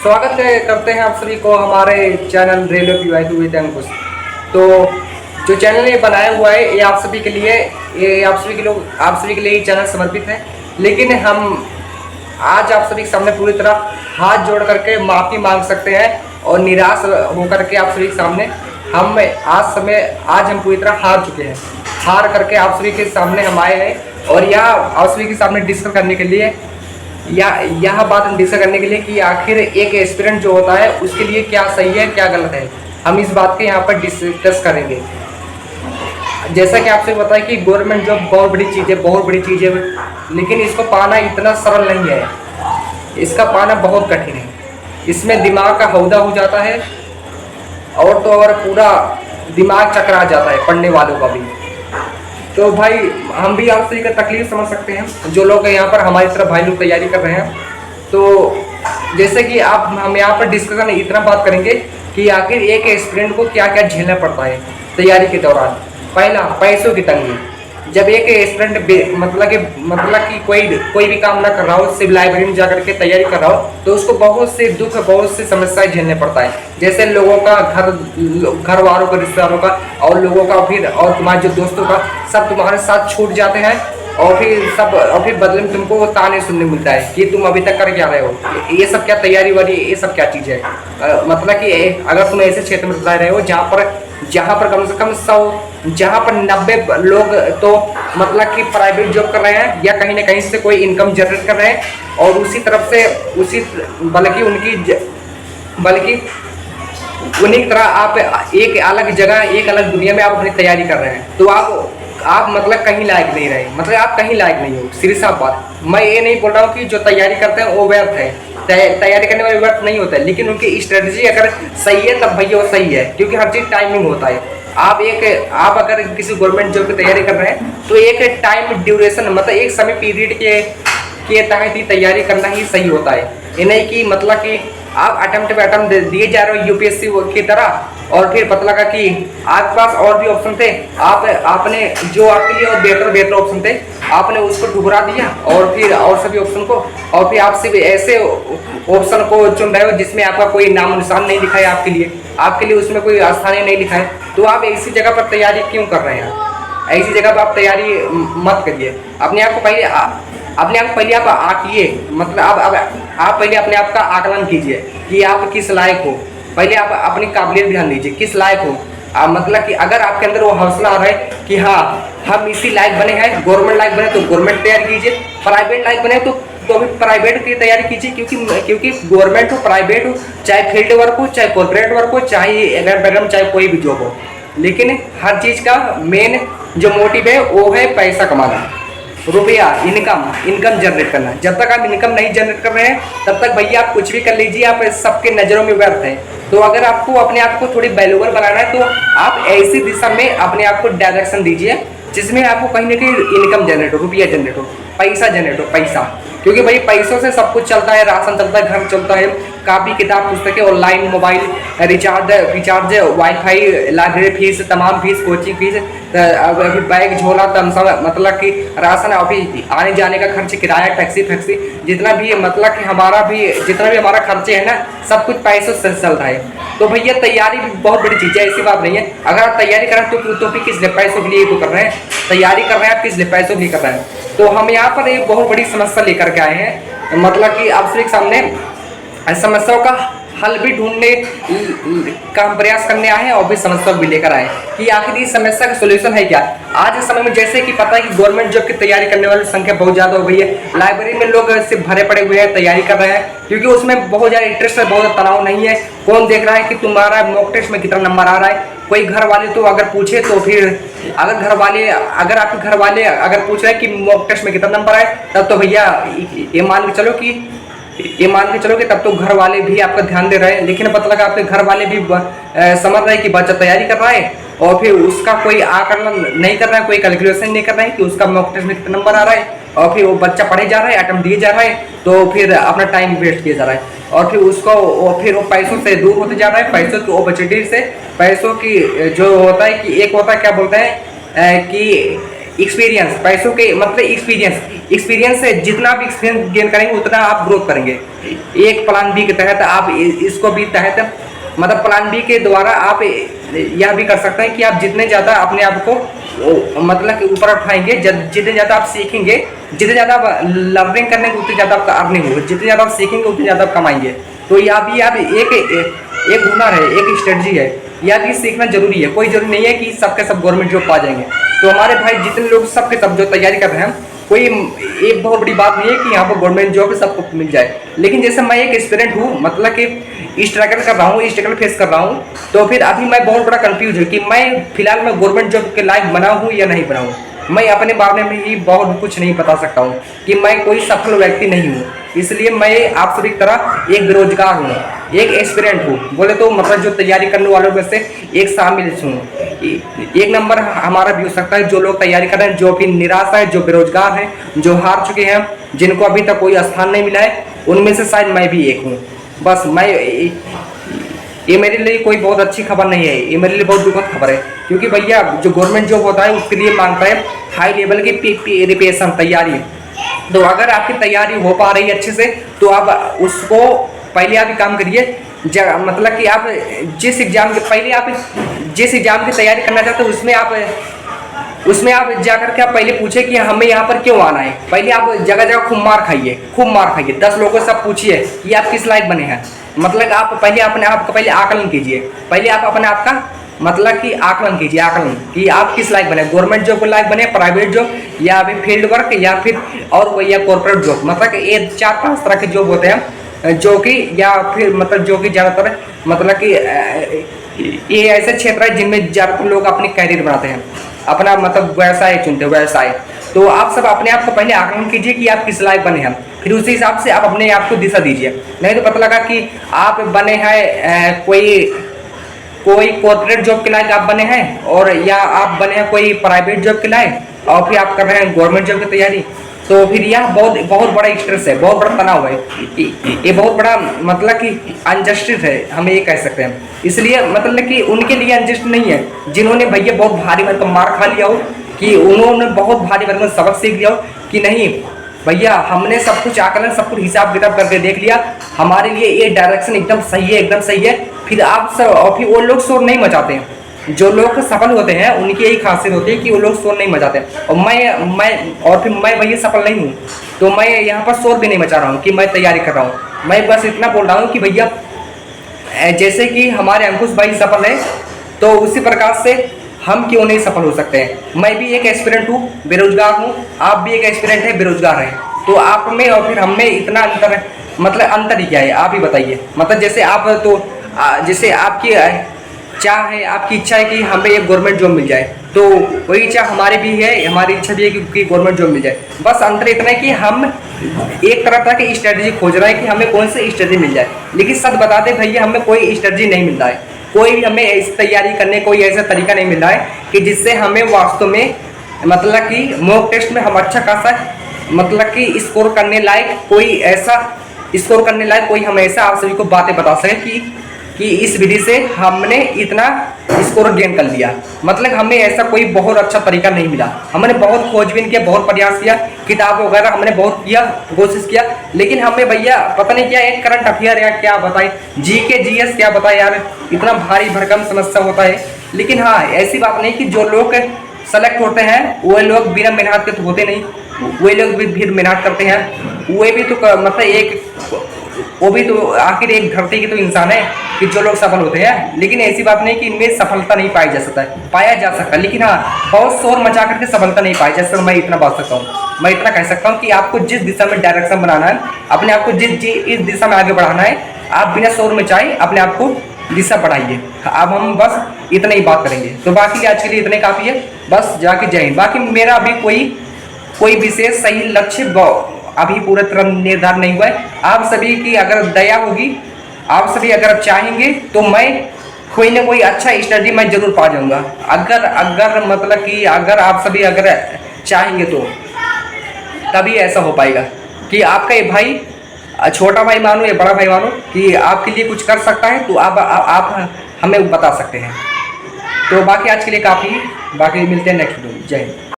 करते हैं आप सभी को हमारे चैनल रेलवे पीवाई विद अंकुश। तो जो चैनल ये बनाया हुआ है ये आप सभी के लिए, ये आप सभी के लिए ये चैनल समर्पित है। लेकिन हम आज आप सभी के सामने पूरी तरह हाथ जोड़ करके माफ़ी मांग सकते हैं और निराश होकर के आप सभी के सामने आज हम पूरी तरह हार चुके हैं। हार करके आप सभी के सामने हम आए हैं और यह आप सभी के सामने डिस्कस करने के लिए यह बात डिस्कस करने के लिए कि आखिर एक एस्पिरेंट जो होता है उसके लिए क्या सही है क्या गलत है, हम इस बात के यहाँ पर डिस्कस करेंगे। जैसा कि आपसे पता है कि गवर्नमेंट जॉब बहुत बड़ी चीज़ है, लेकिन इसको पाना इतना सरल नहीं है, इसका पाना बहुत कठिन है। इसमें दिमाग का हौदा हो जाता है और तो और पूरा दिमाग चकरा जाता है पढ़ने वालों का भी। तो भाई हम भी आप सभी का तकलीफ समझ सकते हैं जो लोग यहाँ पर हमारी तरफ भाई लोग तैयारी कर रहे हैं। तो जैसे कि हम यहाँ पर डिस्कशन इतना बात करेंगे कि आखिर एक एस्पिरेंट को क्या क्या झेलना पड़ता है तैयारी के दौरान। पहला, पैसों की तंगी। जब एक एस्पिरेंट मतलब कि कोई भी काम ना कर रहा हो, सिर्फ लाइब्रेरी में जाकर के तैयारी कर रहा हो, तो उसको बहुत से दुख, बहुत सी समस्याएं झेलने पड़ता है। जैसे लोगों का घर वालों का, रिश्तेदारों का और लोगों का, फिर और तुम्हारे जो दोस्तों का, सब तुम्हारे साथ छूट जाते हैं और फिर बदले में तुमको ताने सुनने मिलता है कि तुम अभी तक कर क्या रहे हो, ये सब क्या तैयारी वाली, ये सब क्या चीज़ है। मतलब कि अगर तुम ऐसे क्षेत्र में रह रहे हो जहाँ पर कम से कम 100, जहाँ पर 90 लोग तो मतलब कि प्राइवेट जॉब कर रहे हैं या कहीं ना कहीं से कोई इनकम जनरेट कर रहे हैं और उसी तरफ से बल्कि उन्हीं की तरह आप एक अलग जगह, एक अलग दुनिया में आप अपनी तैयारी कर रहे हैं। तो आप मतलब कहीं लायक नहीं रहे, मतलब आप कहीं लायक नहीं हो। सीधी सा बात, मैं ये नहीं बोल रहा हूँ कि जो तैयारी करते हैं वो व्यर्थ है, तैयारी करने वाले व्यर्थ नहीं होता है, लेकिन उनकी स्ट्रेटजी अगर सही है तब भैया वो सही है, क्योंकि हर चीज़ टाइमिंग होता है। आप अगर किसी गवर्नमेंट जॉब की तैयारी कर रहे हैं तो एक टाइम ड्यूरेशन, मतलब एक समय पीरियड के तहत ही तैयारी करना ही सही होता है। ये नहीं कि मतलब कि आप अटेम्प्ट पे अटेम्प्ट दिए जा रहे हो यूपीएससी की तरह, और फिर पता लगा कि आपके पास और भी ऑप्शन थे, आपने जो आपके लिए और बेहतर ऑप्शन थे आपने उसको ठुकरा दिया और सभी ऑप्शन को, और फिर आप सिर्फ ऐसे ऑप्शन को चुन रहे हो जिसमें आपका कोई नाम निशान नहीं लिखा है, आपके लिए उसमें कोई स्थानीय नहीं लिखा है। तो आप ऐसी जगह पर तैयारी क्यों कर रहे हैं? ऐसी जगह पर आप तैयारी मत करिए। अपने आप को पहले आप आंकिए, मतलब आप पहले अपने आप का आकलन कीजिए कि आप किस लायक हो। पहले आप अपनी काबिलियत ध्यान दीजिए, किस लायक हो। मतलब कि अगर आपके अंदर वो हौसला आ रहा है कि हाँ हम इसी लायक बने हैं, गवर्नमेंट लायक बने तो गवर्नमेंट तैयारी कीजिए, प्राइवेट लायक बने तो भी प्राइवेट की तैयारी कीजिए, क्योंकि गवर्नमेंट हो, प्राइवेट हो, चाहे फील्ड वर्क हो, चाहे कॉर्पोरेट वर्क हो, चाहे कोई भी जॉब हो, लेकिन हर चीज़ का मेन जो मोटिव है वो है पैसा कमाना, रुपया, इनकम जनरेट करना। जब तक आप इनकम नहीं जनरेट कर रहे हैं तब तक भैया आप कुछ भी कर लीजिए, आप सबके नज़रों में व्यर्थ हैं। तो अगर आपको अपने आप को थोड़ी वैल्यूएबल बनाना है तो आप ऐसी दिशा में अपने आप को डायरेक्शन दीजिए जिसमें आपको कहीं ना कहीं इनकम जनरेट हो, रुपया जनरेट हो, पैसा जनरेट हो, पैसा। क्योंकि भाई पैसों से सब कुछ चलता है, राशन चलता है, घर चलता है, कापी किताब पुस्तकें, online mobile recharge, wifi, library fees, तमाम फीस, कोचिंग फीस, बैग झोला, तमसा, मतलब कि राशन, अभी आने जाने का खर्च, किराया, टैक्सी, जितना भी मतलब कि जितना भी हमारा खर्चे है ना, सब कुछ पैसों से चल रहा है। तो भैया तैयारी भी बहुत बड़ी चीज़ है, ऐसी बात नहीं है। अगर आप तैयारी कर रहे हैं तो फिर किस लिए? पैसों के लिए तो कर रहे हैं, तैयारी कर रहे हैं आप किस लिए? पैसों के लिए कर रहे हैं। तो हम यहाँ पर एक बहुत बड़ी समस्या लेकर के आए हैं, मतलब कि आप सभी के सामने समस्याओं का हल भी ढूंढने का हम प्रयास करने आए हैं और भी समस्या भी लेकर आए कि आखिर इस समस्या का सोल्यूशन है क्या। आज के समय में जैसे कि पता है कि गवर्नमेंट जॉब की तैयारी करने वाली संख्या बहुत ज़्यादा हो गई है, लाइब्रेरी में लोग सिर्फ भरे पड़े हुए हैं, तैयारी कर रहे हैं, क्योंकि उसमें बहुत ज़्यादा इंटरेस्ट है, बहुत तनाव नहीं है। कौन देख रहा है कि तुम्हारा मॉक टेस्ट में कितना नंबर आ रहा है? कोई घर वाले तो अगर पूछे तो फिर अगर आपके घर वाले अगर पूछ रहे हैं कि मॉक टेस्ट में कितना नंबर आए, तब तो भैया ये मान के चलो कि तब तो घर वाले भी आपका ध्यान दे रहे हैं। लेकिन पता लगा आपके घर वाले भी समझ रहे हैं कि बच्चा तैयारी कर रहा है और फिर उसका कोई आकलन नहीं कर रहा है, कोई कैलकुलेशन नहीं कर रहा है कि उसका मॉक टेस्ट में कितना नंबर आ रहा है, और फिर वो बच्चा पढ़े जा रहा है, अटेम्प्ट दिए जा रहा है, तो फिर अपना टाइम वेस्ट किया जा रहा है और फिर वो पैसों से दूर होते जा रहा है, पैसों की अपॉर्चुनिटी से, पैसों की जो होता है कि एक होता है क्या बोलते हैं कि एक्सपीरियंस, पैसों के मतलब एक्सपीरियंस से जितना भी एक्सपीरियंस गेन करेंगे उतना आप ग्रोथ करेंगे। एक प्लान बी के तहत आप इसको भी तहत मतलब प्लान बी के द्वारा आप यह भी कर सकते हैं कि आप जितने ज़्यादा अपने आप को मतलब कि ऊपर उठाएंगे, जितने ज़्यादा आप सीखेंगे, जितने ज़्यादा आप लर्निंग करने को उतनी ज़्यादा आपका अर्निंग होगा, जितने ज़्यादा आप सीखेंगे उतने ज़्यादा आप कमाएंगे। तो यह भी आप एक हुनर है, एक स्ट्रेटजी है, यह भी सीखना जरूरी है। कोई जरूरी नहीं है कि सबके सब गवर्नमेंट जॉब पा जाएंगे। तो हमारे भाई जितने लोग सबके सब जो तैयारी कर रहे हैं, कोई एक बहुत बड़ी बात नहीं है कि यहाँ पर गवर्नमेंट जॉब सबको मिल जाए। लेकिन जैसे मैं एक एस्पिरेंट हूँ, मतलब कि स्ट्रगल कर रहा हूँ, स्ट्रगल फेस कर रहा हूँ, तो फिर अभी मैं बहुत बड़ा कंफ्यूज हूँ कि मैं फिलहाल मैं गवर्नमेंट जॉब के लायक बना हूँ या नहीं बना हूँ। मैं अपने बारे में ही बहुत कुछ नहीं बता सकता हूँ कि मैं कोई सफल व्यक्ति नहीं हूँ। इसलिए मैं आप सभी की तरह एक बेरोजगार हूँ, एक एस्पिरेंट हूँ, बोले तो मतलब जो तैयारी करने वालों में से एक शामिल हूँ। एक नंबर हमारा भी हो सकता है जो लोग तैयारी कर रहे हैं, जो कि निराश है, जो बेरोजगार हैं, जो हार चुके हैं, जिनको अभी तक कोई स्थान नहीं मिला है, उनमें से शायद मैं भी एक हूँ। बस ये मेरे लिए कोई बहुत अच्छी खबर नहीं है, ये मेरे लिए बहुत दुखद खबर है, क्योंकि भैया जो गवर्नमेंट जॉब होता है उसके लिए मांगता है हाई लेवल की प्रिपरेशन, तैयारी। तो अगर आपकी तैयारी हो पा रही है अच्छे से, तो आप उसको पहले आप काम करिए, मतलब कि आप जिस एग्ज़ाम के पहले आप जिस एग्ज़ाम की तैयारी करना चाहते हो उसमें आप जाकर के आप पहले पूछे कि हमें यहाँ पर क्यों आना है। पहले आप जगह जगह खूब मार खाइए, 10 लोगों से आप पूछिए कि आप किस लायक बने हैं। मतलब आप पहले अपने आप का पहले आकलन कीजिए, पहले आप अपने आप का मतलब कि आकलन कीजिए, आकलन कि आप किस लायक बने, गवर्नमेंट जॉब के लायक बने, प्राइवेट जॉब, या अभी फील्ड वर्क, या फिर और वही या कॉर्पोरेट जॉब। मतलब कि ये 4-5 तरह के जॉब होते हैं जो कि, या फिर मतलब जो कि ज़्यादातर मतलब कि ये ऐसे क्षेत्र है जिनमें ज़्यादातर लोग अपनी कैरियर बनाते हैं, अपना मतलब व्यवसाय चुनते हैं, व्यवसाय। तो आप सब अपने आप को पहले आकलन कीजिए कि आप किस लायक बने हैं, फिर उसी हिसाब से आप अपने आप को दिशा दीजिए। नहीं तो पता लगा कि आप बने हैं कोई कॉर्पोरेट जॉब के लायक आप बने हैं, और या आप बने हैं कोई प्राइवेट जॉब के लायक, और फिर आप कर रहे हैं गवर्नमेंट जॉब की तैयारी। तो फिर यह बहुत बड़ा स्ट्रेस है, बहुत बड़ा तनाव है, ये बहुत बड़ा मतलब कि अनजस्टिस है, हम ये कह सकते हैं। इसलिए मतलब कि उनके लिए अनजस्ट नहीं है जिन्होंने भैया बहुत भारी भरकम मार खा लिया हो, कि उन्होंने बहुत भारी भरकम सबक सीख लिया हो कि नहीं भैया हमने सब कुछ आकलन, सब कुछ हिसाब किताब करके देख लिया, हमारे लिए ये डायरेक्शन एकदम सही है, एकदम सही है। फिर आप सब, और फिर वो लोग शोर नहीं मचाते हैं। जो लोग सफल होते हैं उनकी यही खासियत होती है कि वो लोग शोर नहीं मचाते। और मैं भैया सफल नहीं हूँ, तो मैं यहाँ पर शोर भी नहीं मचा रहा हूँ कि मैं तैयारी कर रहा हूँ। मैं बस इतना बोल रहा हूँ कि भैया जैसे कि हमारे अंकुश भाई सफल है, तो उसी प्रकार से हम क्यों नहीं सफल हो सकते हैं। मैं भी एक एस्पिरेंट हूँ, बेरोजगार हूँ, आप भी एक एस्पिरेंट है, बेरोजगार है। तो आप में और फिर हम में इतना अंतर है, मतलब अंतर ही क्या है आप ही बताइए। मतलब जैसे आप तो जैसे आपकी चाह है, आपकी इच्छा है कि हमें एक गवर्नमेंट जॉब मिल जाए, तो वही इच्छा हमारी भी है, हमारी इच्छा भी है कि गवर्नमेंट जॉब मिल जाए। बस अंतर इतना है कि हम एक तरह की स्ट्रेटजी खोज रहे हैं कि हमें कौन सी स्ट्रेटजी मिल जाए। लेकिन सच बताते भैया हमें कोई स्ट्रेटजी नहीं मिल रहा है, कोई भी हमें इस तैयारी करने कोई ऐसा तरीका नहीं मिल रहा है कि जिससे हमें वास्तव में मतलब कि मॉक टेस्ट में हम अच्छा खासा मतलब कि स्कोर करने लायक कोई हमें ऐसा आप सभी को बातें बता सके कि इस विधि से हमने इतना स्कोर गेन कर लिया। मतलब हमें ऐसा कोई बहुत अच्छा तरीका नहीं मिला। हमने बहुत खोजबीन किया, बहुत प्रयास किया, किताब वगैरह हमने बहुत किया, कोशिश किया, लेकिन हमें भैया पता नहीं क्या एक करंट अफेयर या क्या बताए, जीके जीएस क्या बताए यार, इतना भारी भरकम समस्या होता है। लेकिन हाँ ऐसी बात नहीं कि जो लोग सेलेक्ट होते हैं वो लोग बिना मेहनत के तो होते नहीं, वे लोग भी फिर मेहनत करते हैं। वे भी तो मतलब वो भी तो आखिर एक धरती के तो इंसान है कि जो लोग सफल होते हैं। लेकिन ऐसी बात नहीं कि इनमें सफलता नहीं पाया जा सकता, लेकिन हाँ बहुत शोर मचा करके सफलता नहीं पाई जा सकता। मैं इतना बात सकता हूँ, मैं इतना कह सकता हूँ कि आपको जिस दिशा में डायरेक्शन बनाना है, अपने आप को इस दिशा में आगे बढ़ाना है, आप बिना शोर मचाए अपने आप को दिशा बढ़ाइए। अब हम बस इतना ही बात करेंगे, तो बाकी आज के लिए इतने काफ़ी है। बस जाके जय हिंद। बाकी मेरा अभी कोई विशेष सही लक्ष्य अभी पूरा तरह निर्धारण नहीं हुआ है। आप सभी की अगर दया होगी, आप सभी अगर चाहेंगे, तो मैं कोई ना कोई अच्छा स्टडी मैं जरूर पा जाऊंगा। अगर मतलब कि अगर आप सभी अगर चाहेंगे तो तभी ऐसा हो पाएगा कि आपका ये भाई, छोटा भाई मानो या बड़ा भाई मानो, कि आपके लिए कुछ कर सकता है, तो आप हमें बता सकते हैं। तो बाकी आज के लिए काफ़ी, बाकी मिलते हैं नेक्स्ट वीडियो में। जय हिंद।